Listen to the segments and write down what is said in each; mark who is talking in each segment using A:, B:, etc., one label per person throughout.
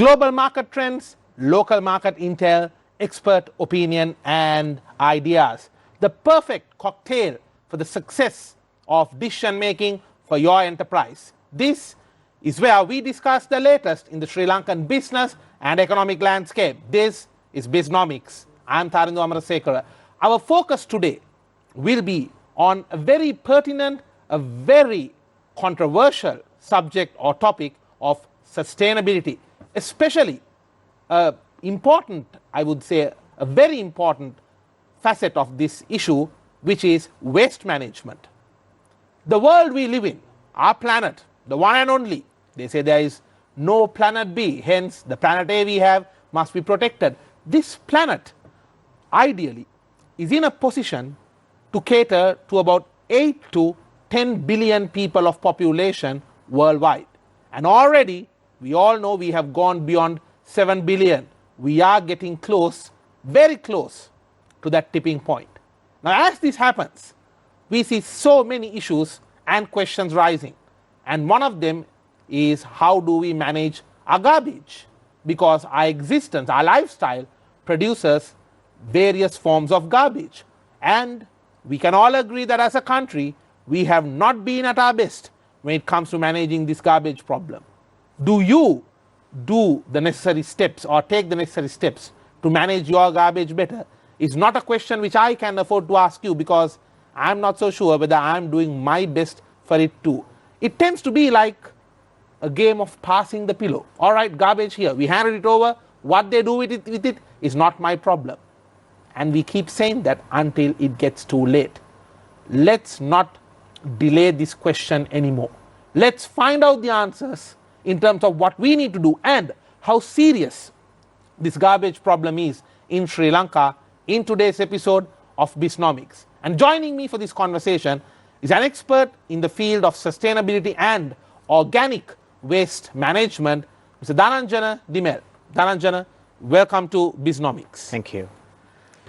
A: Global market trends, local market intel, expert opinion and ideas. The perfect cocktail for the success of decision making for your enterprise. This is where we discuss the latest in the Sri Lankan business and economic landscape. This is Bisnomics. I am Tharindu Amarasekara. Our focus today will be on a very pertinent, a very controversial subject or topic of sustainability, especially important, I would say, a very important facet of this issue, which is waste management. The world we live in, our planet, the one and only, they say there is no planet B, hence the planet A we have must be protected. This planet, ideally, is in a position to cater to about 8 to 10 billion people of population worldwide. And already, we all know we have gone beyond 7 billion. We are getting close, very close to that tipping point. Now, as this happens, we see so many issues and questions rising. And one of them is, how do we manage our garbage? Because our existence, our lifestyle produces various forms of garbage. And we can all agree that as a country, we have not been at our best when it comes to managing this garbage problem. Do you do the necessary steps or take the necessary steps to manage your garbage better? It's not a question which I can afford to ask you, because I'm not so sure whether I'm doing my best for it too. It tends to be like a game of passing the pillow. All right, garbage here, we handed it over. What they do with it is not my problem. And we keep saying that until it gets too late. Let's not delay this question anymore. Let's find out the answers in terms of what we need to do and how serious this garbage problem is in Sri Lanka in today's episode of Bisnomics. And joining me for this conversation is an expert in the field of sustainability and organic waste management, Mr. Dhananjana Dimel. Dhananjana, welcome to Bisnomics.
B: Thank you.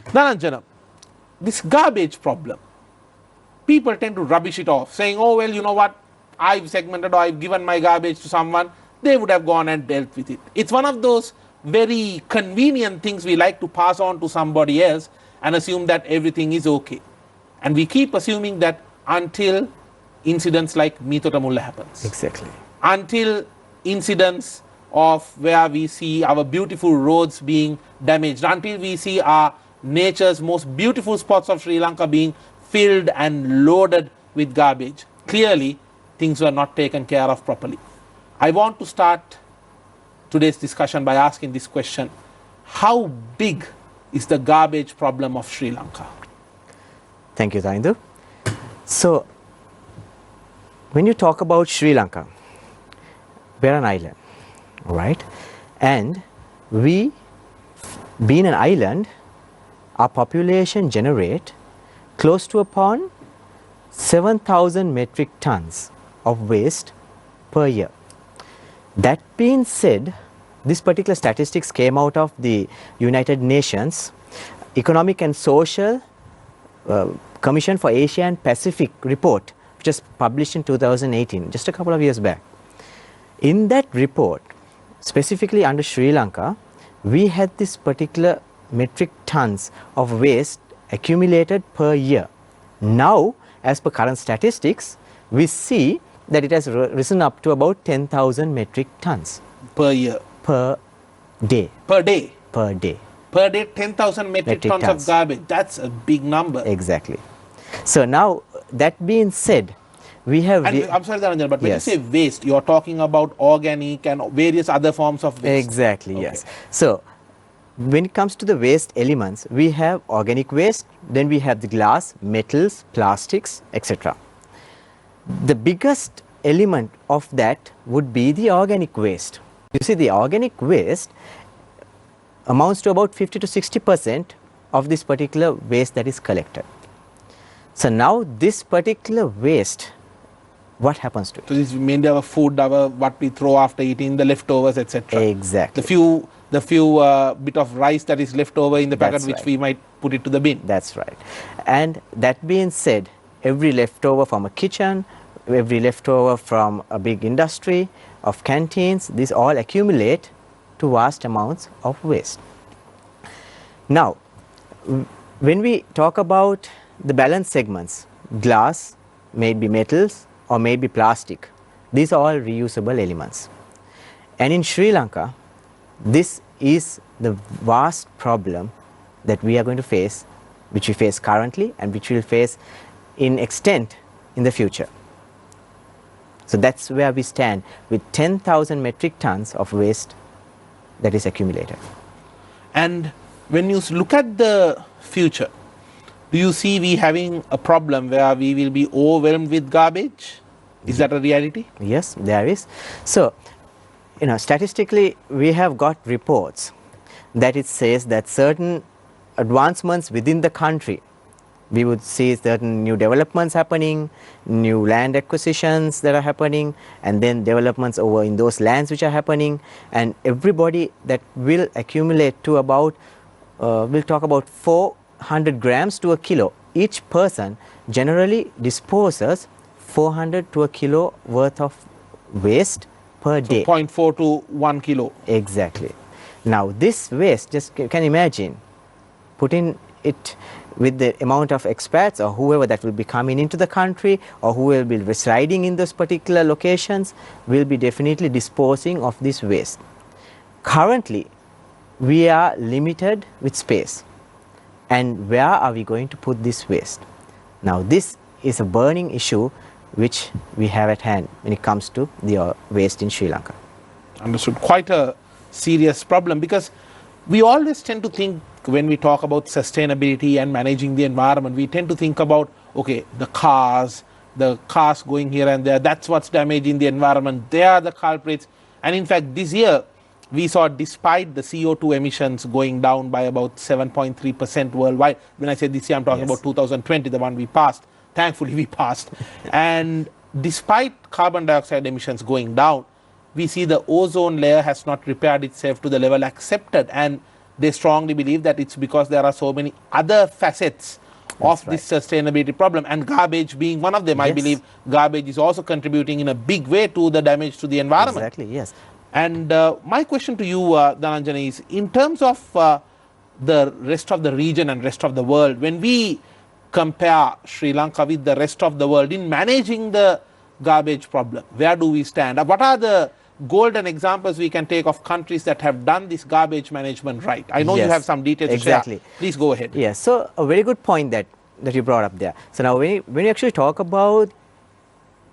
A: Dhananjana, this garbage problem, people tend to rubbish it off, saying, oh, well, you know what, I've segmented or I've given my garbage to someone, they would have gone and dealt with it. It's one of those very convenient things we like to pass on to somebody else and assume that everything is okay. And we keep assuming that until incidents like Mitotamulla happens.
B: Exactly.
A: Until incidents of where we see our beautiful roads being damaged, until we see our nature's most beautiful spots of Sri Lanka being filled and loaded with garbage. Clearly, things were not taken care of properly. I want to start today's discussion by asking this question: how big is the garbage problem of Sri Lanka?
B: Thank you, Tharindu. So, when you talk about Sri Lanka, we're an island, right? And we, being an island, our population generate close to upon 7,000 metric tons of waste per year. That being said, this particular statistics came out of the United Nations Economic and Social Commission for Asia and Pacific report, which was published in 2018, just a couple of years back. In that report, specifically under Sri Lanka, we had this particular metric tons of waste accumulated per year. Now, as per current statistics, we see that it has risen up to about 10,000 metric tons.
A: Per year?
B: Per day.
A: Per day?
B: Per day.
A: Per day, 10,000 metric tons of garbage. That's a big number.
B: Exactly. So now, that being said, we have...
A: I'm sorry, Dhananjana, but when
B: yes.
A: you say waste, you're talking about organic and various other forms of waste.
B: Exactly,
A: okay.
B: Yes. So, when it comes to the waste elements, we have organic waste, then we have the glass, metals, plastics, etc. The biggest element of that would be the organic waste. You see, the organic waste amounts to about 50 to 60% of this particular waste that is collected. So now this particular waste, what happens to it?
A: So this is mainly our food, what we throw after eating, the leftovers, etc.
B: Exactly.
A: The few bit of rice that is left over in the packet, which we might put it to the bin.
B: That's right. And that being said, every leftover from a kitchen, every leftover from a big industry of canteens, these all accumulate to vast amounts of waste. Now, when we talk about the balance segments, glass, maybe metals, or maybe plastic, these are all reusable elements. And in Sri Lanka, this is the vast problem that we are going to face, which we face currently and which we will face in extent in the future. So that's where we stand with 10,000 metric tons of waste that is accumulated.
A: And when you look at the future, do you see we having a problem where we will be overwhelmed with garbage? Is that a reality?
B: Yes, there is. So, statistically, we have got reports that it says that certain advancements within the country, we would see certain new developments happening, new land acquisitions that are happening, and then developments over in those lands which are happening, and everybody that will accumulate to about, we'll talk about 400 grams to a kilo. Each person generally disposes 400 to a kilo worth of waste per day.
A: 0.4 to 1 kilo.
B: Exactly. Now this waste, just can imagine, putting it with the amount of expats or whoever that will be coming into the country or who will be residing in those particular locations, will be definitely disposing of this waste. Currently, we are limited with space. And where are we going to put this waste? Now this is a burning issue which we have at hand when it comes to the waste in Sri Lanka.
A: Understood. Quite a serious problem, because we always tend to think, when we talk about sustainability and managing the environment, we tend to think about, okay, the cars going here and there, that's what's damaging the environment, they are the culprits. And in fact, this year, we saw, despite the CO2 emissions going down by about 7.3% worldwide, when I say this year, I'm talking about 2020, the one we passed, thankfully we passed, and despite carbon dioxide emissions going down, we see the ozone layer has not repaired itself to the level accepted, and they strongly believe that it's because there are so many other facets of this sustainability problem, and garbage being one of them. I believe garbage is also contributing in a big way to the damage to the environment.
B: Exactly, yes.
A: And my question to you, Dhananjana, is in terms of the rest of the region and rest of the world, when we compare Sri Lanka with the rest of the world in managing the garbage problem, where do we stand? What are the golden examples we can take of countries that have done this garbage management right? I know you have some details to share. Please go ahead.
B: Yes, so a very good point that you brought up there. So now when you actually talk about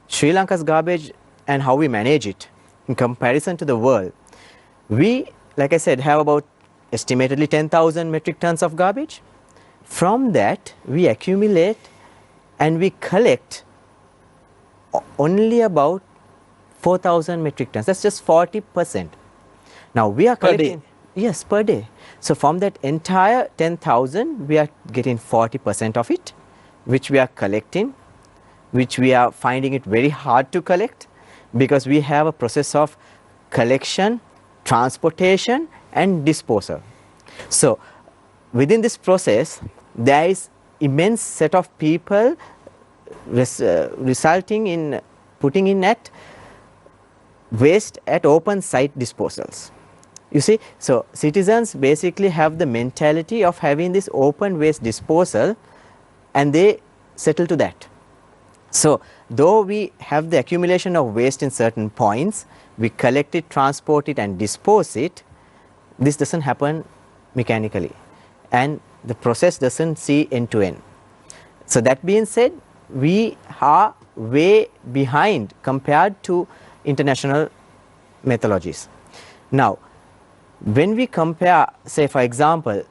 B: Sri Lanka's garbage and how we manage it in comparison to the world, we, like I said, have about estimatedly 10,000 metric tons of garbage. From that, we accumulate and we collect only about 4,000 metric tons. That's just 40%. Now we are collecting, yes, per day. So from that entire 10,000, we are getting 40% of it, which we are collecting, which we are finding it very hard to collect, because we have a process of collection, transportation, and disposal. So within this process, there is immense set of people resulting in putting in at waste at open site disposals. You see, so citizens basically have the mentality of having this open waste disposal, and they settle to that. So though we have the accumulation of waste in certain points, we collect it, transport it, and dispose it. This doesn't happen mechanically, and the process doesn't see end to end. So that being said, we are way behind compared to international methodologies. Now, when we compare, say for example,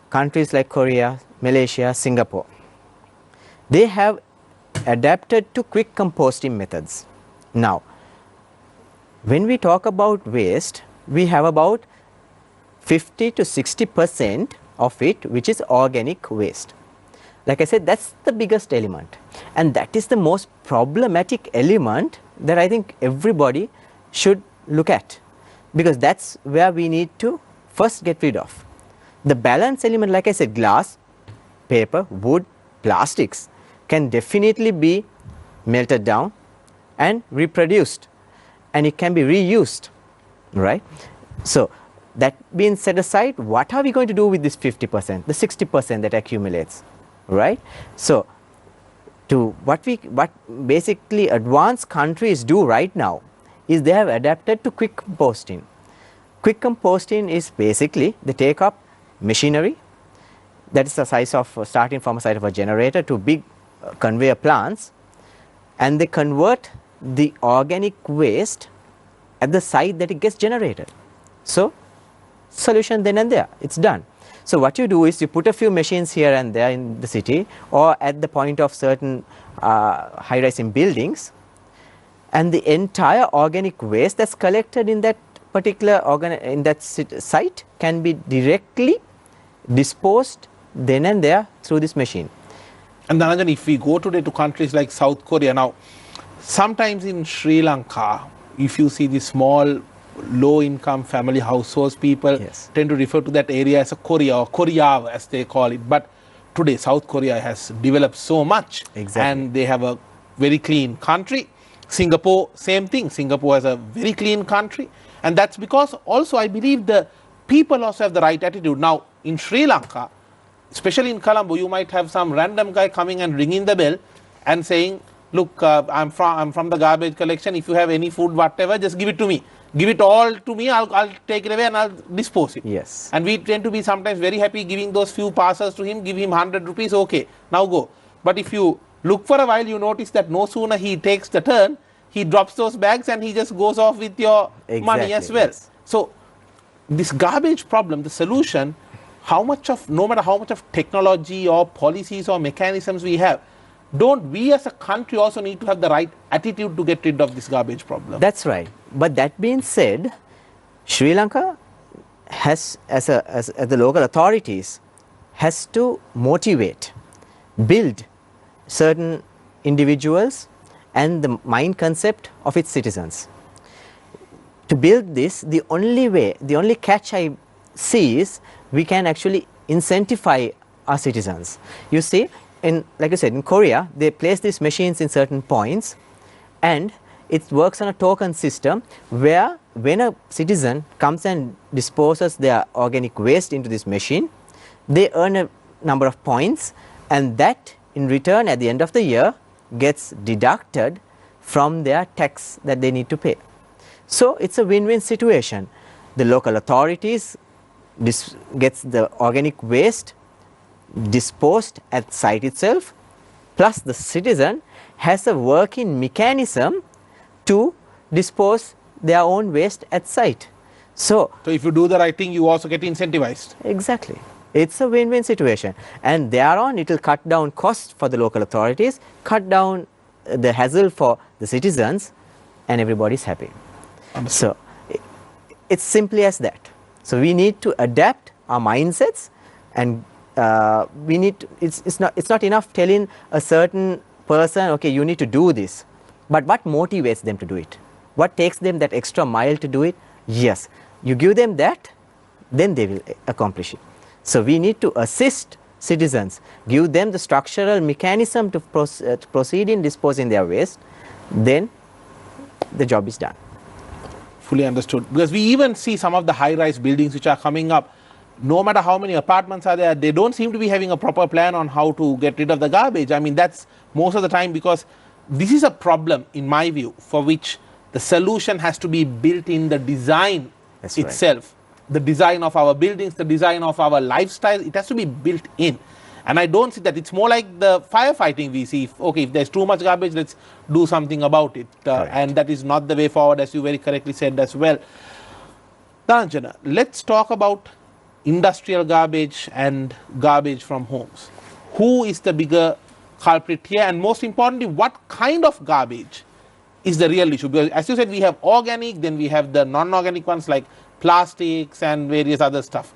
B: countries like Korea, Malaysia, Singapore, they have adapted to quick composting methods. Now, when we talk about waste, we have about 50 to 60% of it which is organic waste. Like I said, that's the biggest element, and that is the most problematic element that I think everybody should look at, because that's where we need to first get rid of. The balance element, like I said, glass, paper, wood, plastics can definitely be melted down and reproduced, and it can be reused, right? So that being set aside, what are we going to do with this 50%, the 60% that accumulates, right? So what basically advanced countries do right now is they have adapted to quick composting. Quick composting is basically they take up machinery that is the size of starting from a size of a generator to big conveyor plants, and they convert the organic waste at the site that it gets generated. So solution then and there, it's done. So what you do is you put a few machines here and there in the city or at the point of certain high-rise buildings, and the entire organic waste that's collected in that particular site can be directly disposed then and there through this machine.
A: And Dhananjan, if we go today to countries like South Korea, now sometimes in Sri Lanka, if you see the small low-income family households, people tend to refer to that area as a Korea or Korea as they call it. But today South Korea has developed so much, and they have a very clean country. Singapore, same thing. Singapore has a very clean country, and that's because also I believe the people also have the right attitude. Now in Sri Lanka, especially in Colombo, you might have some random guy coming and ringing the bell and saying, look, I'm from the garbage collection. If you have any food, whatever, just give it to me. Give it all to me. I'll take it away and I'll dispose it.
B: Yes.
A: And we tend to be sometimes very happy giving those few parcels to him. Give him 100 rupees. Okay, now go. But if you look for a while, you notice that no sooner he takes the turn, he drops those bags and he just goes off with your money as well.
B: Yes.
A: So this garbage problem, the solution, no matter how much of technology or policies or mechanisms we have, don't we as a country also need to have the right attitude to get rid of this garbage problem?
B: That's right. But that being said, Sri Lanka has, as the local authorities, has to motivate, build certain individuals and the mind concept of its citizens. To build this, the only catch I see is we can actually incentivize our citizens. You see, like I said, in Korea, they place these machines in certain points, and it works on a token system where when a citizen comes and disposes their organic waste into this machine, they earn a number of points, and that in return at the end of the year gets deducted from their tax that they need to pay. So it's a win-win situation. The local authorities gets the organic waste disposed at site itself, plus the citizen has a working mechanism to dispose their own waste at site. So
A: if you do the right thing, you also get incentivized.
B: Exactly. It's a win-win situation, and thereon it will cut down costs for the local authorities, cut down the hassle for the citizens, and everybody's happy.
A: Understood.
B: So it's simply as that. So we need to adapt our mindsets, and we need to, it's not enough telling a certain person, okay, you need to do this, but what motivates them to do it? What takes them that extra mile to do it? Yes, you give them that, then they will accomplish it. So we need to assist citizens, give them the structural mechanism to proceed in disposing their waste, then the job is done.
A: Fully understood. Because we even see some of the high-rise buildings which are coming up, no matter how many apartments are there, they don't seem to be having a proper plan on how to get rid of the garbage. I mean, that's most of the time, because this is a problem, in my view, for which the solution has to be built in the design itself. Right. The design of our buildings, the design of our lifestyle, it has to be built in. And I don't see that. It's more like the firefighting we see. Okay, if there's too much garbage, let's do something about it. And that is not the way forward, as you very correctly said as well. Dhananjana, let's talk about industrial garbage and garbage from homes. Who is the bigger culprit here? And most importantly, what kind of garbage is the real issue? Because as you said, we have organic, then we have the non-organic ones like plastics and various other stuff.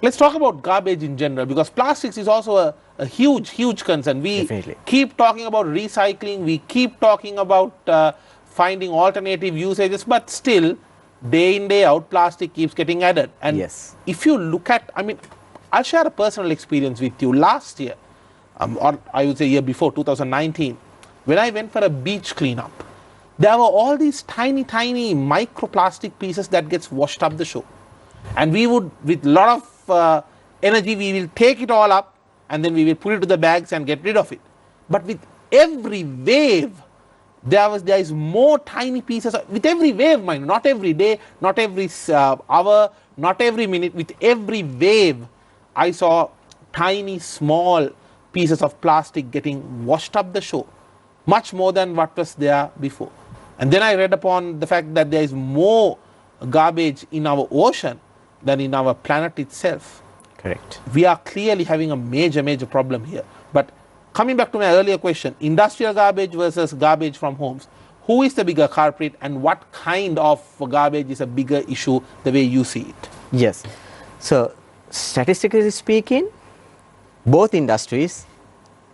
A: Let's talk about garbage in general, because plastics is also a huge concern. We
B: Definitely.
A: keep talking about recycling, we keep talking about finding alternative usages, but still, day in, day out, plastic keeps getting added. And
B: yes.
A: If you look at, I mean, I'll share a personal experience with you. Last year, or I would say year before, 2019, when I went for a beach cleanup, there were all these tiny microplastic pieces that gets washed up the shore. And we would, with a lot of energy, we will take it all up and then we will put it to the bags and get rid of it. But with every wave, there is more tiny pieces, with every wave, mind, not every day, not every hour, not every minute, with every wave, I saw tiny, small pieces of plastic getting washed up the shore, much more than what was there before. And then I read upon the fact that there is more garbage in our ocean than in our planet itself.
B: Correct.
A: We are clearly having a major problem here. But coming back to my earlier question, industrial garbage versus garbage from homes, who is the bigger culprit and what kind of garbage is a bigger issue the way you see it?
B: Yes. So, statistically speaking, both industries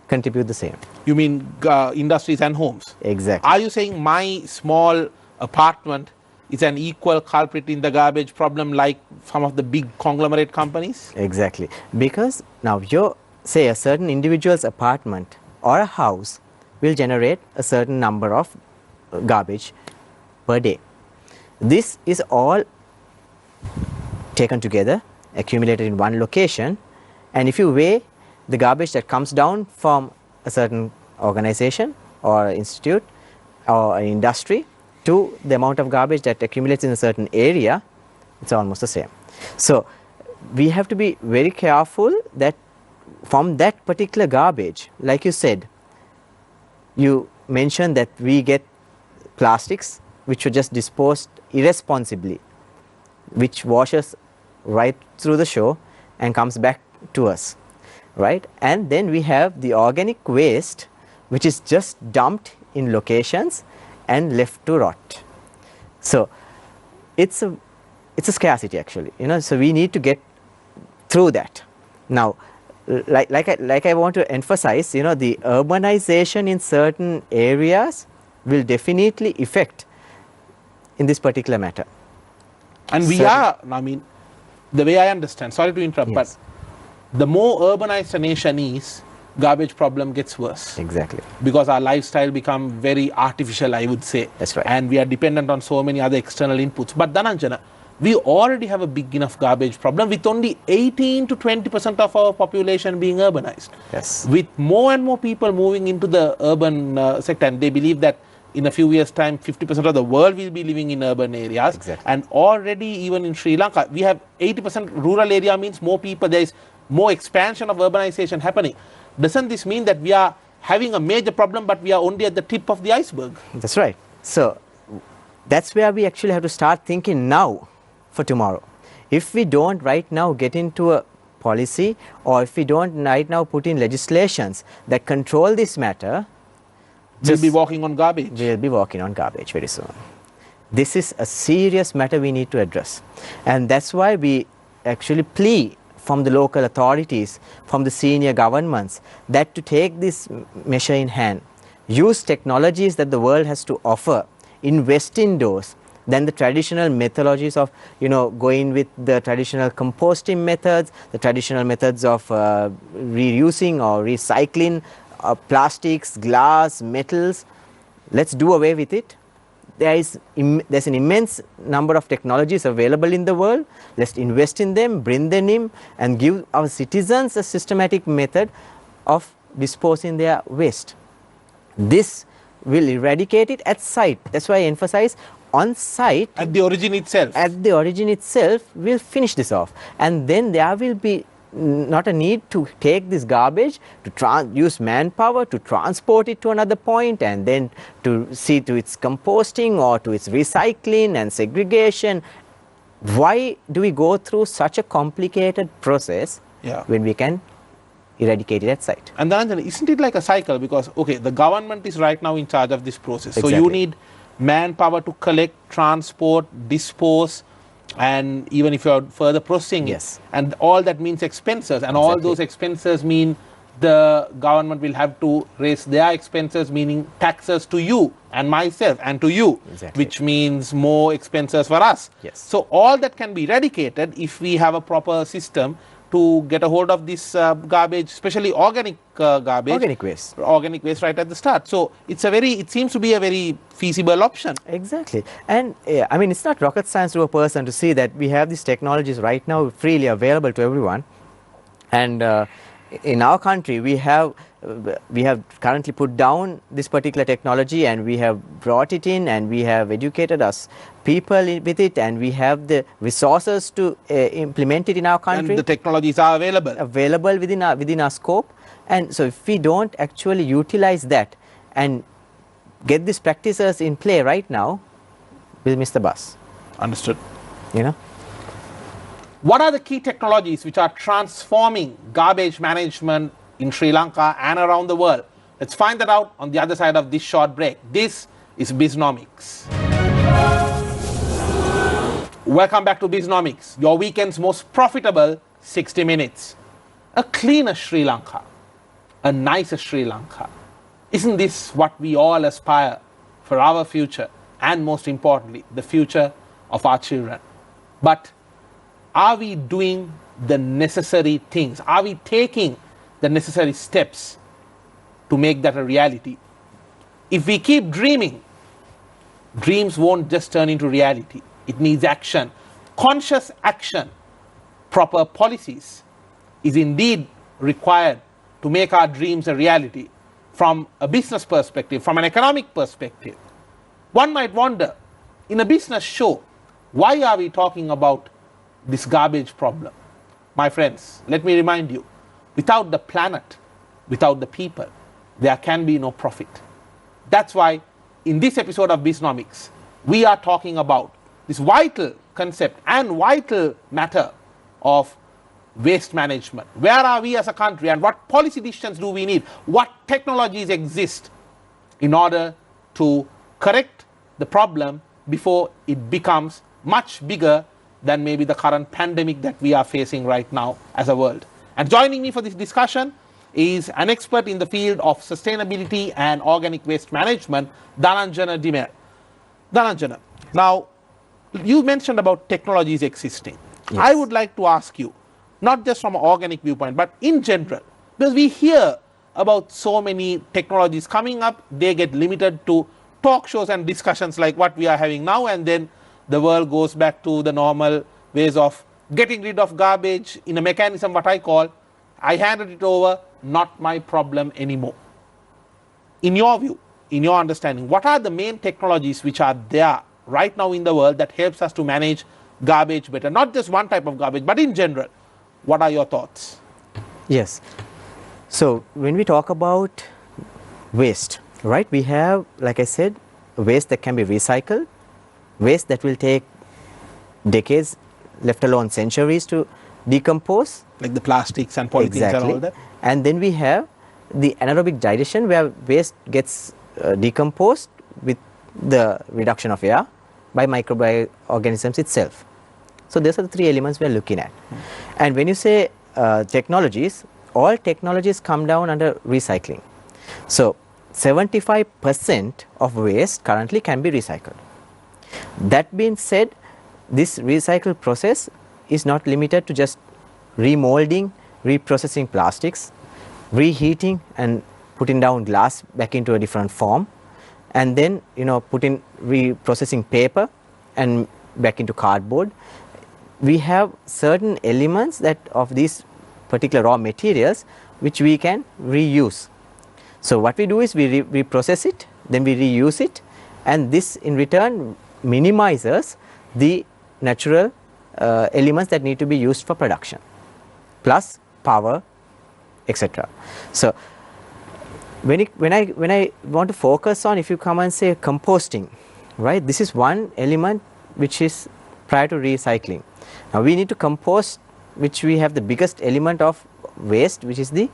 B: contribute the same.
A: You mean industries and homes?
B: Exactly.
A: Are you saying my small apartment is an equal culprit in the garbage problem like some of the big conglomerate companies?
B: Exactly. Because now say a certain individual's apartment or a house will generate a certain number of garbage per day. This is all taken together, accumulated in one location, and if you weigh the garbage that comes down from a certain organization or institute or an industry to the amount of garbage that accumulates in a certain area, it's almost the same. So we have to be very careful that from that particular garbage, like you said, you mentioned that we get plastics which are just disposed irresponsibly, which washes right through the shore and comes back to us, right? And then we have the organic waste which is just dumped in locations and left to rot. So it's a scarcity actually, so we need to get through that. Now like I want to emphasize, the urbanization in certain areas will definitely affect in this particular matter.
A: And we are, I mean, the way I understand, sorry to interrupt,
B: yes.
A: but the more urbanized a nation is, garbage problem gets worse.
B: Exactly.
A: Because our lifestyle become very artificial, I would say.
B: That's right.
A: And we are dependent on so many other external inputs. But Dhananjana, we already have a big enough garbage problem with only 18 to 20% of our population being urbanized.
B: Yes.
A: With more and more people moving into the urban sector, and they believe that in a few years' time, 50% of the world will be living in urban areas.
B: Exactly.
A: And already, even in Sri Lanka, we have 80% rural area, means more people, there is more expansion of urbanization happening. Doesn't this mean that we are having a major problem, but we are only at the tip of the iceberg?
B: That's right. So that's where we actually have to start thinking now for tomorrow. If we don't right now get into a policy, or if we don't right now put in legislations that control this matter,
A: we'll be walking on garbage.
B: We'll be walking on garbage very soon. This is a serious matter we need to address. And that's why we actually plea from the local authorities, from the senior governments, that to take this measure in hand, use technologies that the world has to offer, invest in those, than the traditional methodologies of, going with the traditional composting methods, the traditional methods of reusing or recycling plastics, glass, metals. Let's do away with it. There's an immense number of technologies available in the world. Let's invest in them, bring them in, and give our citizens a systematic method of disposing their waste. This will eradicate it at site. That's why I emphasize on site.
A: At the origin itself.
B: At the origin itself, we'll finish this off. And then there will be not a need to take this garbage, to use manpower to transport it to another point, and then to see to its composting or to its recycling and segregation. Why do we go through such a complicated process when we can eradicate it at site?
A: And then isn't it like a cycle? Because, okay, the government is right now in charge of this process.
B: Exactly.
A: So you need manpower to collect, transport, dispose, and even if you are further processing
B: yes.
A: and all that means expenses, and
B: exactly.
A: all those expenses mean the government will have to raise their expenses, meaning taxes to you and myself and to you,
B: exactly.
A: which means more expenses for us.
B: Yes.
A: So all that can be eradicated if we have a proper system to get a hold of this garbage, especially organic garbage.
B: Organic waste.
A: Organic waste right at the start. So it's a very, it seems to be a very feasible option.
B: Exactly. And I mean, it's not rocket science to a person to see that we have these technologies right now freely available to everyone. And in our country, we have currently put down this particular technology, and we have brought it in, and we have educated us people with it, and we have the resources to implement it in our country.
A: And the technologies are
B: available within our scope. And so if we don't actually utilize that and get these practices in play right now, we'll miss the bus.
A: Understood.
B: You know.
A: What are the key technologies which are transforming garbage management in Sri Lanka and around the world? Let's find that out on the other side of this short break. This is Bisnomics. Welcome back to Bisnomics, your weekend's most profitable 60 minutes. A cleaner Sri Lanka, a nicer Sri Lanka. Isn't this what we all aspire for our future, and most importantly, the future of our children? But are we doing the necessary things? Are we taking the necessary steps to make that a reality? If we keep dreaming, dreams won't just turn into reality. It needs action, conscious action. Proper policies is indeed required to make our dreams a reality from a business perspective, from an economic perspective. One might wonder, in a business show, why are we talking about this garbage problem? My friends, let me remind you, without the planet, without the people, there can be no profit. That's why in this episode of Bisnomics, we are talking about this vital concept and vital matter of waste management. Where are we as a country, and what policy decisions do we need? What technologies exist in order to correct the problem before it becomes much bigger than maybe the current pandemic that we are facing right now as a world. And joining me for this discussion is an expert in the field of sustainability and organic waste management, Dhananjana Dimer. Dhananjana, now you mentioned about technologies existing. Yes. I would like to ask you, not just from an organic viewpoint, but in general, because we hear about so many technologies coming up, they get limited to talk shows and discussions like what we are having now, and then the world goes back to the normal ways of getting rid of garbage in a mechanism what I call, I handed it over, not my problem anymore. In your view, in your understanding, what are the main technologies which are there right now in the world that helps us to manage garbage better? Not just one type of garbage, but in general. What are your thoughts?
B: Yes. So when we talk about waste, right, we have, like I said, waste that can be recycled, waste that will take decades, left alone centuries to decompose.
A: Like the plastics and polythenes. Exactly. And all that.
B: And then we have the anaerobic digestion, where waste gets decomposed with the reduction of air by microorganisms itself. So these are the three elements we are looking at. And when you say technologies, all technologies come down under recycling. So 75% of waste currently can be recycled. That being said, this recycle process is not limited to just remolding, reprocessing plastics, reheating and putting down glass back into a different form, and then reprocessing paper and back into cardboard. We have certain elements that of these particular raw materials which we can reuse. So what we do is we reprocess it, then we reuse it, and this in return minimizes the natural elements that need to be used for production, plus power, etc. So when I want to focus on, if you come and say composting, right, this is one element which is prior to recycling. Now we need to compost, which we have the biggest element of waste, which is the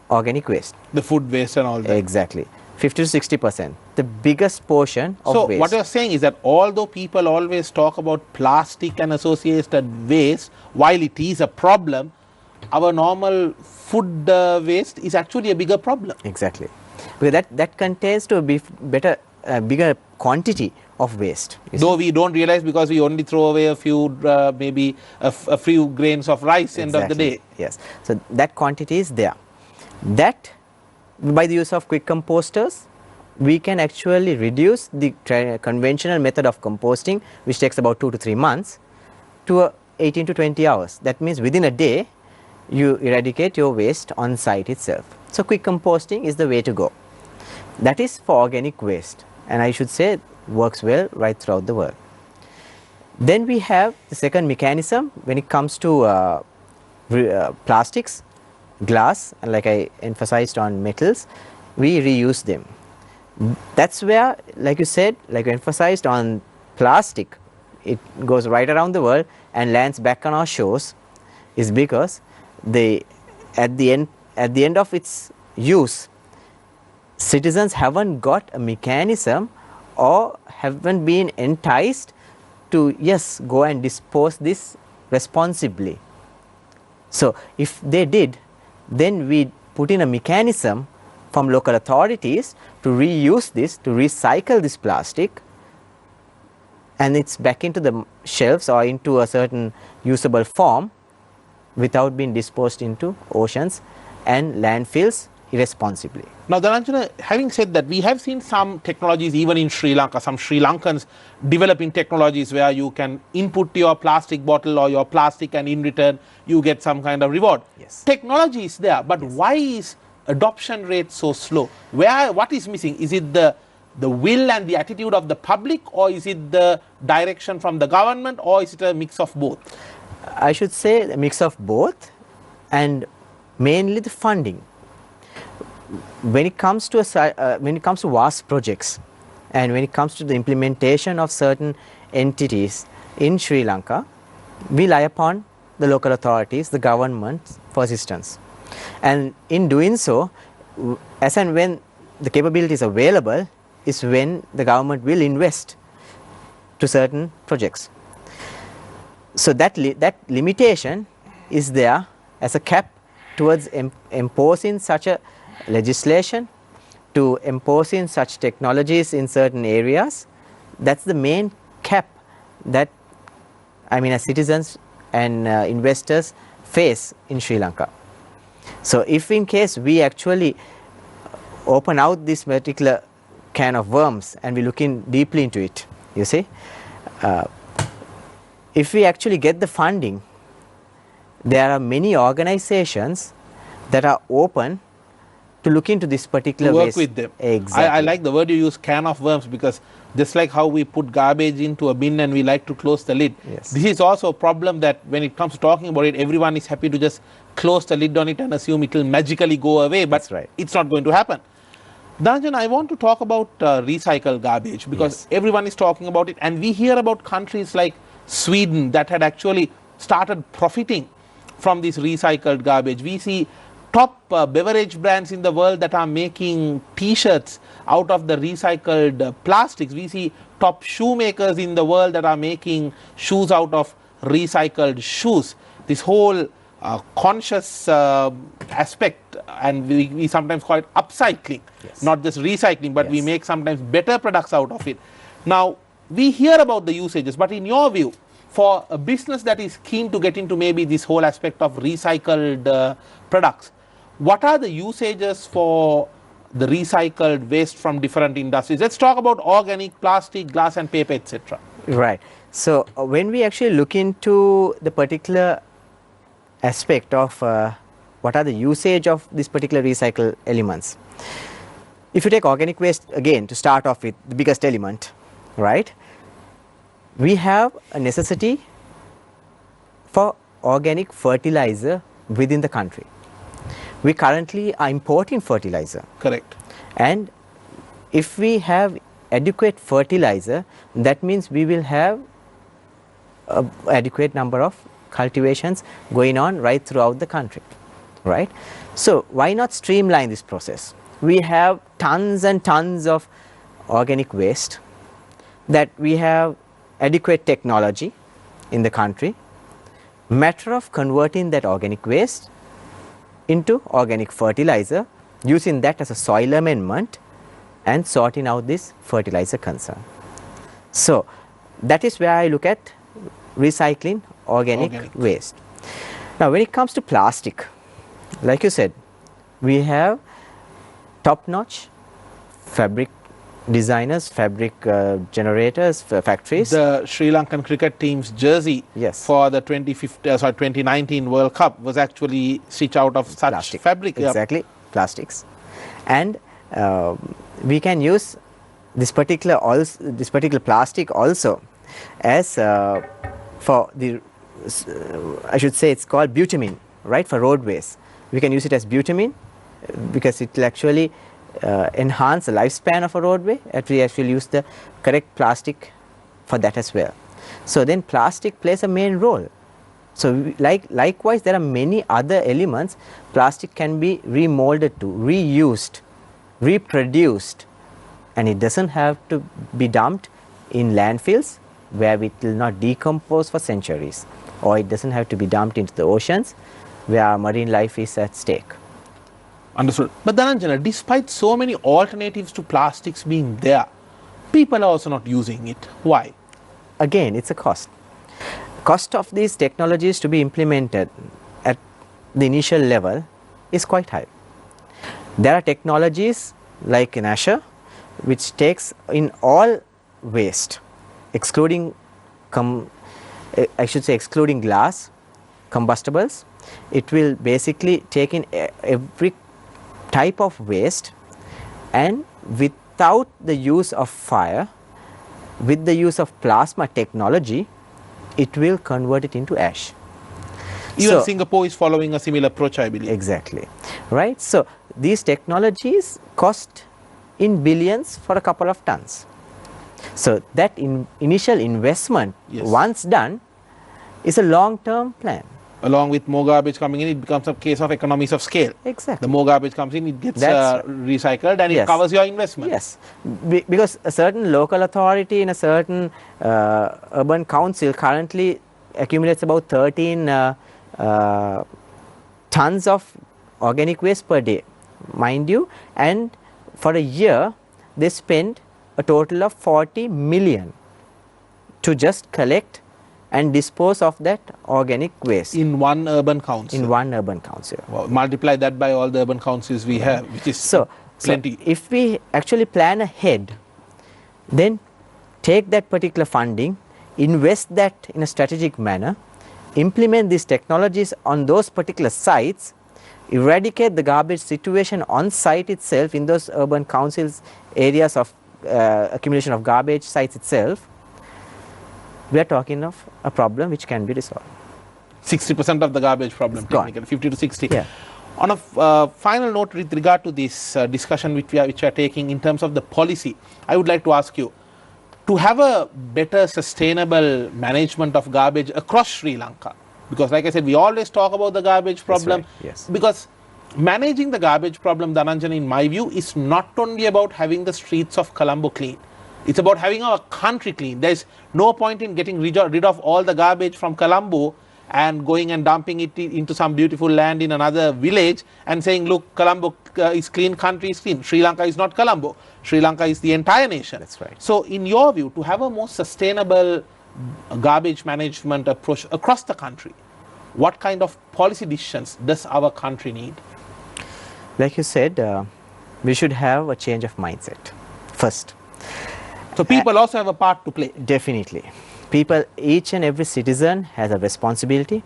B: organic waste.
A: The food waste and all that.
B: Exactly. 50 to 60%, the biggest portion of waste.
A: So what you are saying is that although people always talk about plastic and associated waste, while it is a problem, our normal food waste is actually a bigger problem.
B: Exactly. Because that contains, to be better bigger quantity of waste. You see.
A: Though we don't realize because we only throw away a few, maybe a few grains of rice end of the day.
B: Yes. So that quantity is there. That, by the use of quick composters, we can actually reduce the conventional method of composting, which takes about 2 to 3 months, to 18 to 20 hours. That means within a day, you eradicate your waste on site itself. So quick composting is the way to go. That is for organic waste, and I should say works well right throughout the world. Then we have the second mechanism when it comes to plastics, glass, and like I emphasized on metals, we reuse them. That's where, like you said, like you emphasized on plastic, it goes right around the world and lands back on our shores, is because at the end of its use, citizens haven't got a mechanism or haven't been enticed to, yes, go and dispose this responsibly. So if they did, then we put in a mechanism from local authorities to reuse this, to recycle this plastic, and it's back into the shelves or into a certain usable form without being disposed into oceans and landfills irresponsibly.
A: Now, Dhananjana, having said that, we have seen some technologies even in Sri Lanka, some Sri Lankans developing technologies where you can input your plastic bottle or your plastic, and in return you get some kind of reward.
B: Yes.
A: Technology is there, but why is adoption rate so slow? What is missing? Is it the will and the attitude of the public, or is it the direction from the government, or is it a mix of both?
B: I should say a mix of both, and mainly the funding. When it comes to vast projects, and when it comes to the implementation of certain entities in Sri Lanka, we rely upon the local authorities, the government, for assistance. And in doing so, as and when the capability is available, is when the government will invest to certain projects. So that limitation is there as a cap towards imposing such a legislation, to imposing such technologies in certain areas. That's the main cap that, I mean, as citizens and investors face in Sri Lanka. So if in case we actually open out this particular can of worms and we look in deeply into it, you see, if we actually get the funding, there are many organizations that are open to look into this particular
A: to work
B: waste.
A: with them.
B: Exactly.
A: I like the word you use, can of worms, because just like how we put garbage into a bin and we like to close the lid,
B: Yes.
A: this is also a problem that when it comes to talking about it, everyone is happy to just close the lid on it and assume it will magically go away, but
B: That's right.
A: it's not going to happen. Dhananjana, I want to talk about recycled garbage, because
B: Yes.
A: everyone is talking about it, and we hear about countries like Sweden that had actually started profiting from this recycled garbage. We see top beverage brands in the world that are making t-shirts out of the recycled plastics. We see top shoemakers in the world that are making shoes out of recycled shoes. This whole conscious aspect, and we sometimes call it upcycling,
B: Yes.
A: not just recycling, but we
B: Yes.
A: make sometimes better products out of it. Now, we hear about the usages, but in your view, for a business that is keen to get into maybe this whole aspect of recycled products, what are the usages for the recycled waste from different industries? Let's talk about organic, plastic, glass and paper, etc.
B: Right. So when we actually look into the particular aspect of what are the usage of this particular recycled elements, if you take organic waste again to start off with, the biggest element, right, we have a necessity for organic fertilizer within the country. We currently are importing fertilizer,
A: Correct.
B: and if we have adequate fertilizer, that means we will have an adequate number of cultivations going on right throughout the country, right? So why not streamline this process? We have tons and tons of organic waste that we have adequate technology in the country. Matter of converting that organic waste into organic fertilizer, using that as a soil amendment, and sorting out this fertilizer concern. So that is where I look at recycling organic waste. Now when it comes to plastic, like you said, we have top-notch fabric designers, fabric generators, factories.
A: The Sri Lankan cricket team's jersey for the 2019 World Cup was actually stitched out of such
B: plastic.
A: Fabric.
B: Exactly, plastics. And we can use this particular plastic also as for the I should say it's called bitumen, right, for roadways. We can use it as bitumen because it will actually enhance the lifespan of a roadway, and we actually use the correct plastic for that as well. So then plastic plays a main role. So likewise there are many other elements plastic can be remolded to, reused, reproduced, and it doesn't have to be dumped in landfills where it will not decompose for centuries, or it doesn't have to be dumped into the oceans where marine life is at stake.
A: Understood. But Dhananjana, despite so many alternatives to plastics being there, people are also not using it. Why?
B: Again, it's a cost. Cost of these technologies to be implemented at the initial level is quite high. There are technologies like in Asher which takes in all waste, excluding excluding glass, combustibles. It will basically take in every type of waste, and without the use of fire, with the use of plasma technology, it will convert it into ash.
A: Even Singapore is following a similar approach, I believe.
B: Exactly, right. So these technologies cost in billions for a couple of tons. So that initial investment, once done, is a long-term plan.
A: Along with more garbage coming in, it becomes a case of economies of scale.
B: Exactly.
A: The more garbage comes in, it gets recycled, and it covers your investment.
B: Yes, because a certain local authority in a certain urban council currently accumulates about 13 tons of organic waste per day, mind you, and for a year they spend a total of 40 million to just collect and dispose of that organic waste.
A: In one urban council?
B: In one urban council.
A: Wow. Multiply that by all the urban councils we have, which is plenty.
B: So if we actually plan ahead, then take that particular funding, invest that in a strategic manner, implement these technologies on those particular sites, eradicate the garbage situation on site itself in those urban councils, areas of accumulation of garbage sites itself, we are talking of a problem which can be resolved.
A: 60% of the garbage problem, technically, 50 to 60.
B: Yeah.
A: On a final note with regard to this discussion which we are taking in terms of the policy, I would like to ask you, to have a better sustainable management of garbage across Sri Lanka, because like I said, we always talk about the garbage problem, because managing the garbage problem, Dhananjana, in my view, is not only about having the streets of Colombo clean. It's about having our country clean. There's no point in getting rid of all the garbage from Colombo and going and dumping it into some beautiful land in another village and saying, look, Colombo is clean, country is clean. Sri Lanka is not Colombo. Sri Lanka is the entire nation.
B: That's right.
A: So in your view, to have a more sustainable garbage management approach across the country, what kind of policy decisions does our country need?
B: Like you said, we should have a change of mindset first.
A: So people also have a part to play.
B: Definitely. People, each and every citizen has a responsibility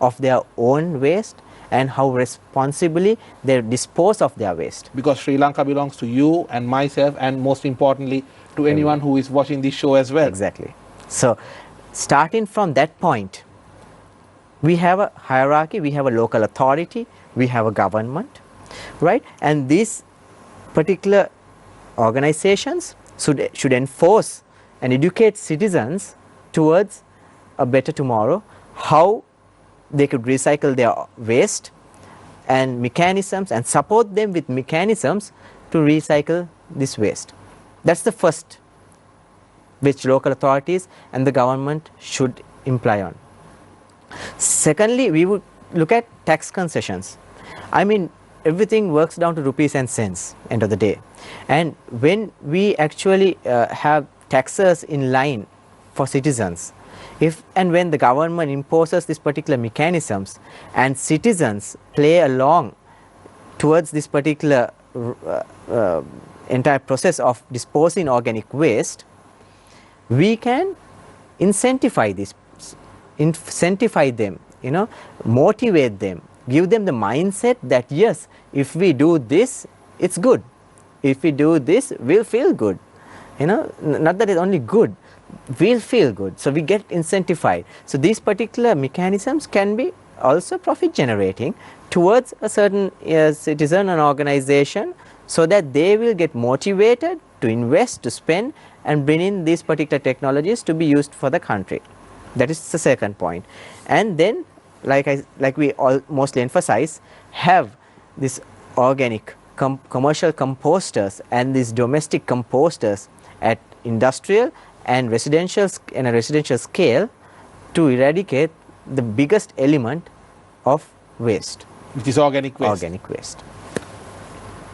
B: of their own waste and how responsibly they dispose of their waste.
A: Because Sri Lanka belongs to you and myself, and most importantly to anyone who is watching this show as well.
B: Exactly. So starting from that point, we have a hierarchy, we have a local authority, we have a government, right? And these particular organizations should enforce and educate citizens towards a better tomorrow, how they could recycle their waste and mechanisms, and support them with mechanisms to recycle this waste. That's the first which local authorities and the government should imply on. Secondly, we would look at tax concessions. I mean, everything works down to rupees and cents end of the day. And when we actually have taxes in line for citizens, if and when the government imposes these particular mechanisms and citizens play along towards this particular entire process of disposing organic waste, we can incentivize them, you know, motivate them, give them the mindset that yes, if we do this, it's good. If we do this, we'll feel good. You know, not that it's only good, we'll feel good. So we get incentivized. So these particular mechanisms can be also profit generating towards a certain citizen and organization, so that they will get motivated to invest, to spend and bring in these particular technologies to be used for the country. That is the second point. And then like we all mostly emphasize, have this organic commercial composters and these domestic composters at industrial and residential scale to eradicate the biggest element of waste,
A: which is organic waste.
B: Organic waste.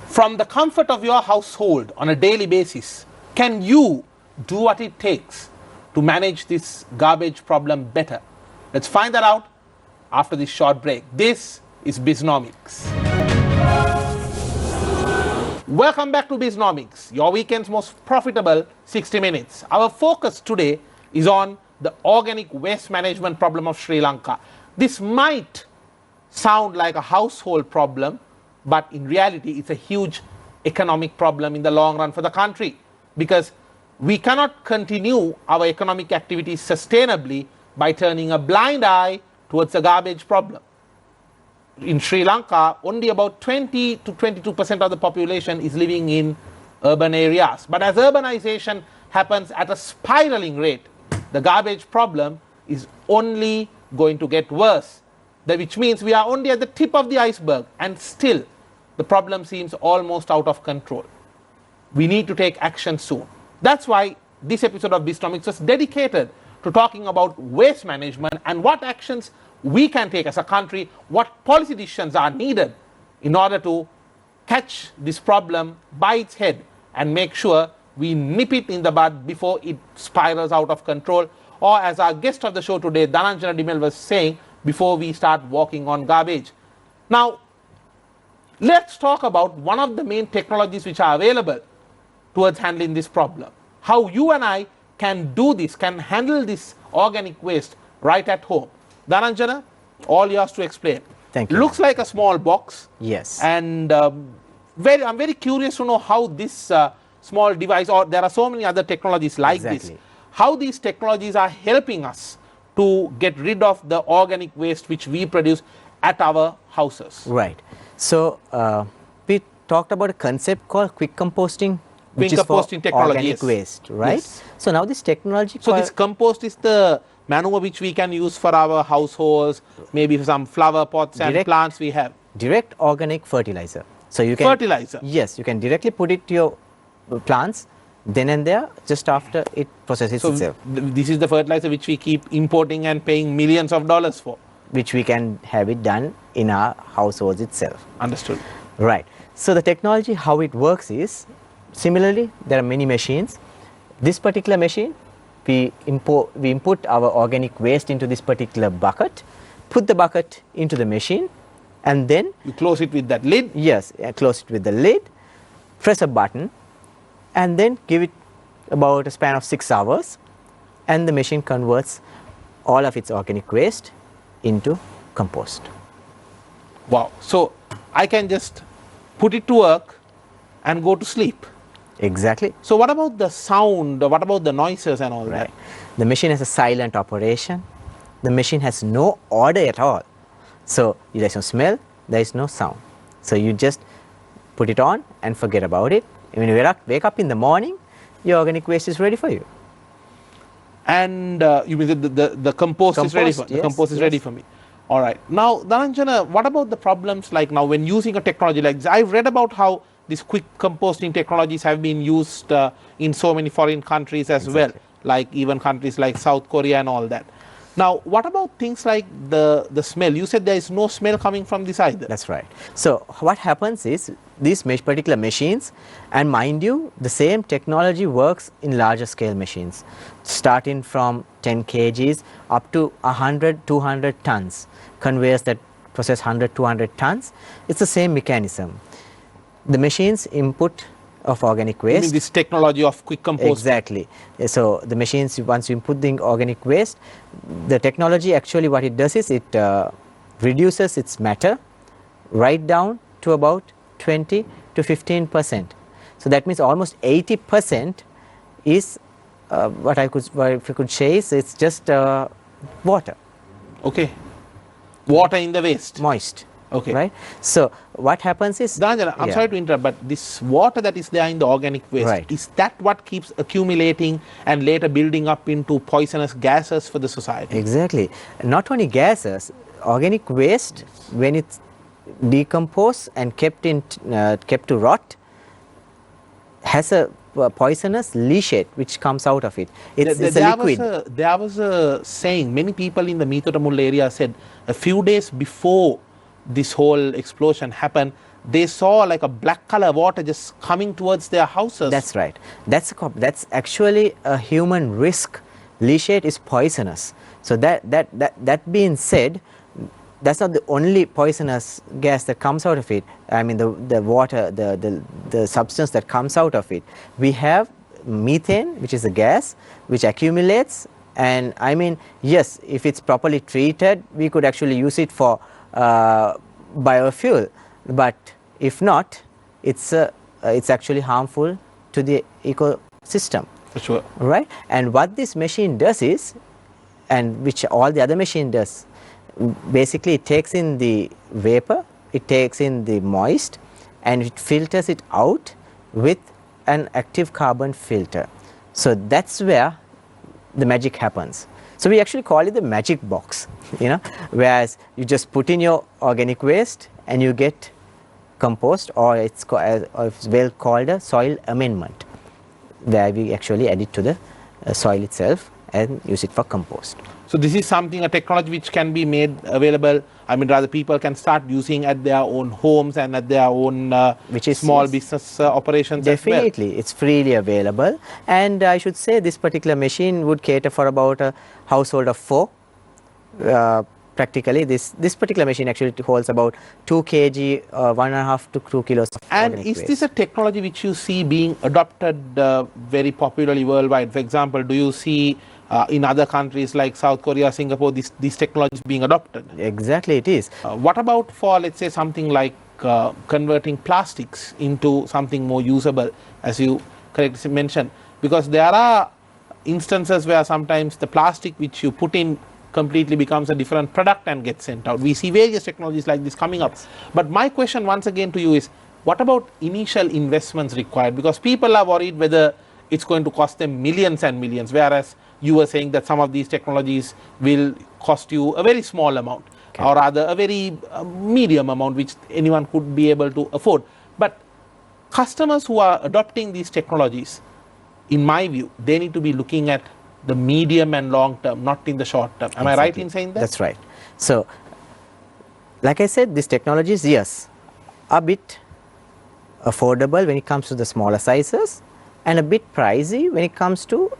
A: From the comfort of your household on a daily basis, can you do what it takes to manage this garbage problem better? Let's find that out after this short break. This is Bisnomics. Welcome back to Bisnomics, your weekend's most profitable 60 minutes. Our focus today is on the organic waste management problem of Sri Lanka. This might sound like a household problem, but in reality it's a huge economic problem in the long run for the country, because we cannot continue our economic activities sustainably by turning a blind eye towards the garbage problem. In Sri Lanka, only about 20 to 22% of the population is living in urban areas. But as urbanization happens at a spiraling rate, the garbage problem is only going to get worse, which means we are only at the tip of the iceberg, and still the problem seems almost out of control. We need to take action soon. That's why this episode of Bisnomics was dedicated to talking about waste management and what actions we can take as a country, what policy decisions are needed in order to catch this problem by its head and make sure we nip it in the bud before it spirals out of control, or as our guest of the show today, Dhananjana Dimel, was saying, before we start walking on garbage. Now, let's talk about one of the main technologies which are available towards handling this problem. How you and I can do this, can handle this organic waste right at home. Dhananjana, all yours to explain.
B: Thank you.
A: Looks like a small box.
B: Yes.
A: And I'm very curious to know how this small device, or there are so many other technologies like this, how these technologies are helping us to get rid of the organic waste which we produce at our houses.
B: Right. So we talked about a concept called quick composting, which is for
A: technology,
B: organic
A: yes.
B: waste, right?
A: Yes.
B: So now this technology.
A: So this compost is the manure which we can use for our households, maybe some flower pots and plants we have.
B: Direct organic fertilizer. So you can.
A: Fertilizer.
B: Yes, you can directly put it to your plants then and there, just after it processes itself.
A: This is the fertilizer which we keep importing and paying millions of dollars for.
B: Which we can have it done in our households itself.
A: Understood.
B: Right. So the technology, how it works is, similarly, there are many machines. This particular machine, we input our organic waste into this particular bucket, put the bucket into the machine, and then
A: you close it with that lid.
B: Yes, close it with the lid, press a button, and then give it about a span of 6 hours, and the machine converts all of its organic waste into compost.
A: Wow. So I can just put it to work and go to sleep.
B: Exactly.
A: So what about the sound, what about the noises and all that?
B: The machine has a silent operation. The machine has no order at all. So there is no smell, there is no sound. So you just put it on and forget about it. When you wake up in the morning, your organic waste is ready for you.
A: And you mean the compost is ready for,
B: yes,
A: compost is ready for me. All right. Now, Dhananjana, what about the problems like now when using a technology like this? I've read about how these quick composting technologies have been used in so many foreign countries as well, like even countries like South Korea and all that. Now, what about things like the smell? You said there is no smell coming from this either.
B: That's right. So what happens is these particular machines, and mind you, the same technology works in larger scale machines, starting from 10 kgs up to 100, 200 tons, conveyors that process 100, 200 tons. It's the same mechanism. The machine's input of organic waste.
A: You mean this technology of quick composting?
B: Exactly. So the machines, once you input the organic waste, the technology actually what it does is it reduces its matter right down to about 20 to 15%. So that means almost 80% is what I could say is it's just water.
A: Okay. Water in the waste.
B: Moist.
A: Okay.
B: Right. So what happens is,
A: Dhananjana, I'm sorry to interrupt, but this water that is there in the organic waste,
B: right,
A: is that what keeps accumulating and later building up into poisonous gases for the society?
B: Exactly. Not only gases, organic waste, when it's decomposed and kept to rot, has a poisonous leachate which comes out of it. It's a liquid.
A: There was a saying, many people in the Mitotamul area said a few days before this whole explosion happened, they saw like a black color water just coming towards their houses.
B: That's right. That's actually a human risk. Leachate is poisonous. So that being said, that's not the only poisonous gas that comes out of it. I mean the water, the substance that comes out of it. We have methane, which is a gas which accumulates, and I mean, yes, if it's properly treated, we could actually use it for biofuel, but if not, it's actually harmful to the ecosystem.
A: For sure.
B: Right? And what this machine does is, and which all the other machine does, basically it takes in the vapor, it takes in the moist, and it filters it out with an active carbon filter. So that's where the magic happens. So we actually call it the magic box, you know, whereas you just put in your organic waste and you get compost, or it's well called a soil amendment, where we actually add it to the soil itself and use it for compost.
A: So this is something, a technology which can be made available, I mean rather people can start using at their own homes and at their own small business operations.
B: Definitely,
A: as well.
B: It's freely available, and I should say this particular machine would cater for about a household of 4. Practically this particular machine actually holds about 2 kg, 1.5 to 2 kilos of
A: And
B: organic
A: is
B: waste.
A: this a technology which you see being adopted very popularly worldwide? For example, do you see in other countries like South Korea, Singapore, these technologies being adopted?
B: Exactly, it is.
A: What about for, let's say, something like converting plastics into something more usable, as you correctly mentioned? Because there are instances where sometimes the plastic which you put in completely becomes a different product and gets sent out. We see various technologies like this coming up. But my question once again to you is, what about initial investments required? Because people are worried whether it's going to cost them millions and millions, whereas you were saying that some of these technologies will cost you a very small amount, or rather a very medium amount which anyone could be able to afford. But customers who are adopting these technologies, in my view, they need to be looking at the medium and long term, not in the short term. Am I right in saying that?
B: That's right. So, like I said, these technologies, yes, are a bit affordable when it comes to the smaller sizes, and a bit pricey when it comes to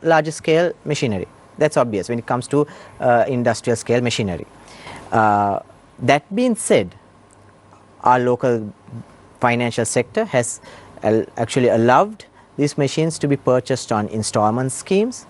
B: larger scale machinery. That's obvious when it comes to industrial scale machinery. That being said, our local financial sector has actually allowed these machines to be purchased on installment schemes.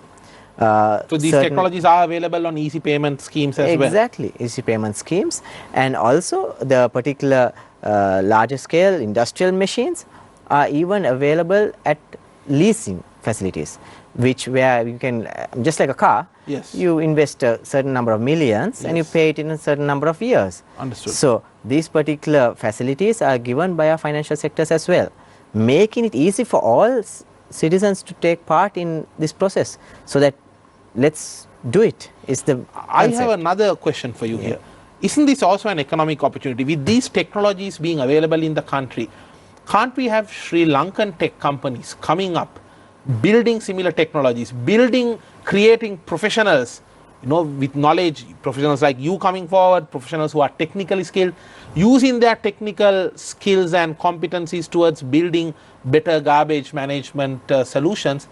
A: So these technologies are available on easy payment schemes as well?
B: Exactly, easy payment schemes, and also the particular larger scale industrial machines are even available at leasing facilities, where you can, just like a car,
A: yes,
B: you invest a certain number of millions, yes, and you pay it in a certain number of years.
A: Understood.
B: So these particular facilities are given by our financial sectors as well, making it easy for all citizens to take part in this process. So that let's do it is the concept.
A: I have another question for you here. Isn't this also an economic opportunity? With these technologies being available in the country, can't we have Sri Lankan tech companies coming up, building similar technologies, creating professionals with knowledge, professionals like you coming forward, professionals who are technically skilled, using their technical skills and competencies towards building better garbage management solutions,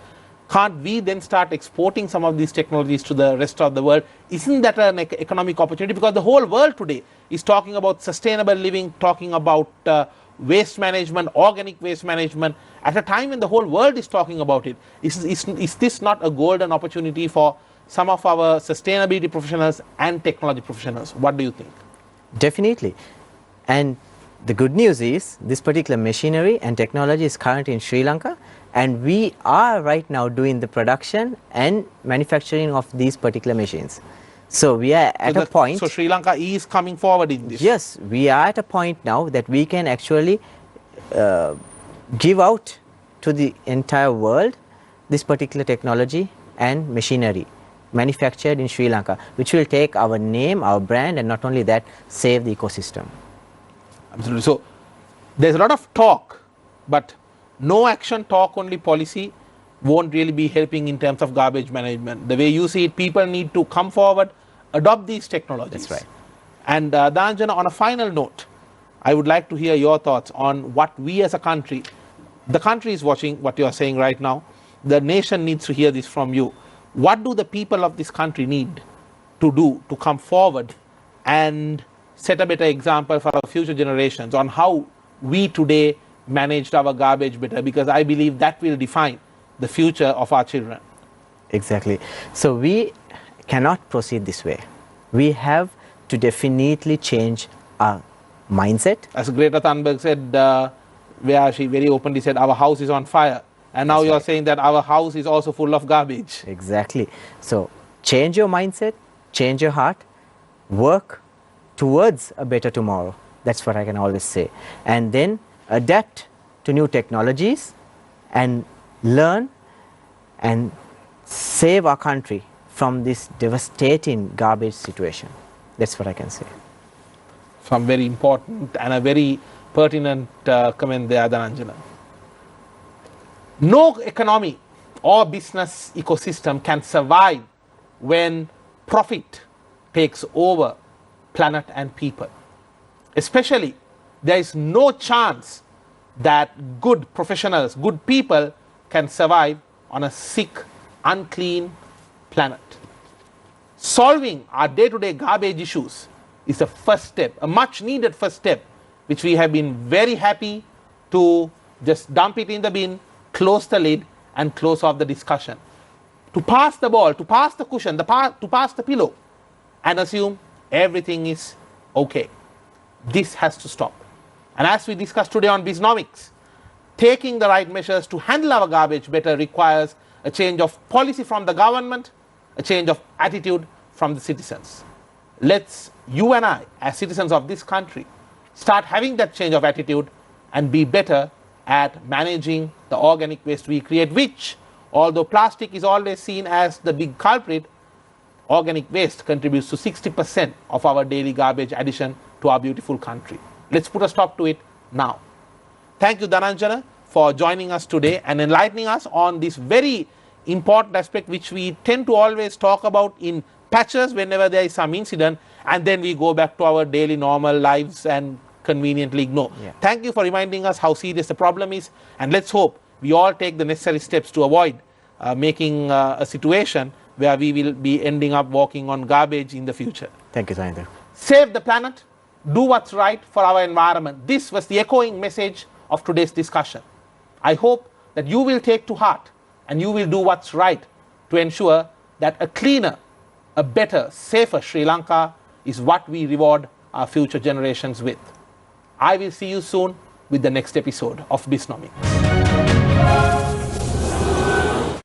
A: can't we then start exporting some of these technologies to the rest of the world? Isn't that an economic opportunity? Because the whole world today is talking about sustainable living, talking about waste management, organic waste management, at a time when the whole world is talking about it. Is this not a golden opportunity for some of our sustainability professionals and technology professionals? What do you think?
B: Definitely. And the good news is this particular machinery and technology is currently in Sri Lanka, and we are right now doing the production and manufacturing of these particular machines. So we are at a point.
A: So Sri Lanka is coming forward in this.
B: Yes, we are at a point now that we can actually give out to the entire world this particular technology and machinery manufactured in Sri Lanka, which will take our name, our brand, and not only that, save the ecosystem.
A: Absolutely. So there's a lot of talk, but no action, talk only policy won't really be helping in terms of garbage management. The way you see it, people need to come forward, adopt these technologies.
B: That's right.
A: And Dhananjana, on a final note, I would like to hear your thoughts on what we as a country, the country is watching what you are saying right now, the nation needs to hear this from you. What do the people of this country need to do to come forward and set a better example for our future generations on how we today managed our garbage better? Because I believe that will define the future of our children.
B: Exactly. So we cannot proceed this way. We have to definitely change our mindset. As
A: Greta Thunberg said, where she very openly said, our house is on fire. And now you're saying that our house is also full of garbage.
B: Exactly. So change your mindset, change your heart, work towards a better tomorrow. That's what I can always say. And then adapt to new technologies and learn and save our country from this devastating garbage situation. That's what I can say.
A: Some very important and a very pertinent comment there, Dhananjana. No economy or business ecosystem can survive when profit takes over planet and people. Especially, there is no chance that good professionals, good people can survive on a sick, unclean planet. Solving our day-to-day garbage issues is a first step, a much needed first step, which we have been very happy to just dump it in the bin, close the lid, and close off the discussion. To pass the ball, to pass the cushion, to pass the pillow, and assume everything is okay. This has to stop. And as we discussed today on Bisnomics, taking the right measures to handle our garbage better requires a change of policy from the government, a change of attitude from the citizens. Let's, you and I, as citizens of this country, start having that change of attitude and be better at managing the organic waste we create, which, although plastic is always seen as the big culprit, organic waste contributes to 60% of our daily garbage addition to our beautiful country. Let's put a stop to it now. Thank you, Dhananjana, for joining us today and enlightening us on this very important aspect which we tend to always talk about in patches whenever there is some incident, and then we go back to our daily normal lives and conveniently ignore. Thank you for reminding us how serious the problem is, and let's hope we all take the necessary steps to avoid making a situation where we will be ending up walking on garbage in the future.
B: Thank you, Sahinder.
A: Save the planet, do what's right for our environment. This was the echoing message of today's discussion. I hope that you will take to heart and you will do what's right to ensure that a cleaner, a better, safer Sri Lanka is what we reward our future generations with. I will see you soon with the next episode of Bisnomics.